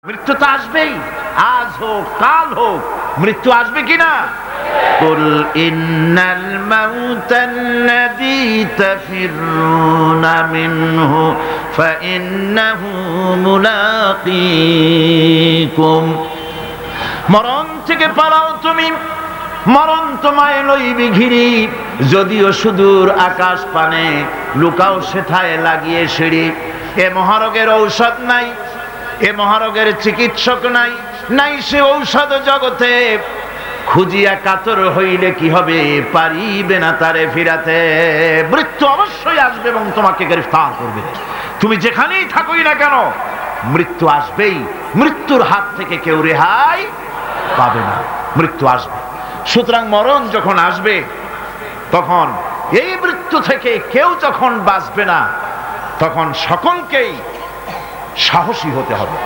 মৃত্যু তো আসবেই, আজ হোক কাল হোক মৃত্যু আসবে কিনা? কুল ইন্নাল মাউতাল্লাযী তাফিররুনা মিনহু ফাইন্নাহু মুলাকীকুম। মরণ থেকে পালাও তুমি, মরণ তোমায় লইবে ঘিরি। যদিও সুদূর আকাশ পানে, লুকাও সেথায় লাগিয়ে সিঁড়ি। এ মহারোগের ঔষধ নাই, এ মহারোগের চিকিৎসক নাই, নাই সে ঔষধ জগতে। খুঁজিয়া কাতর হইলে কি হবে, পারিবে না তারে ফিরাতে। মৃত্যু অবশ্যই আসবে এবং তোমাকে গ্রেফতার করবে। তুমি যেখানেই থাকোই না কেন, মৃত্যু আসবেই। মৃত্যুর হাত থেকে কেউ রেহাই পাবে না, মৃত্যু আসবে। সুতরাং মরণ যখন আসবে, তখন এই মৃত্যু থেকে কেউ যখন বাঁচবে না, তখন সকলকেই সাহসী হতে হবে।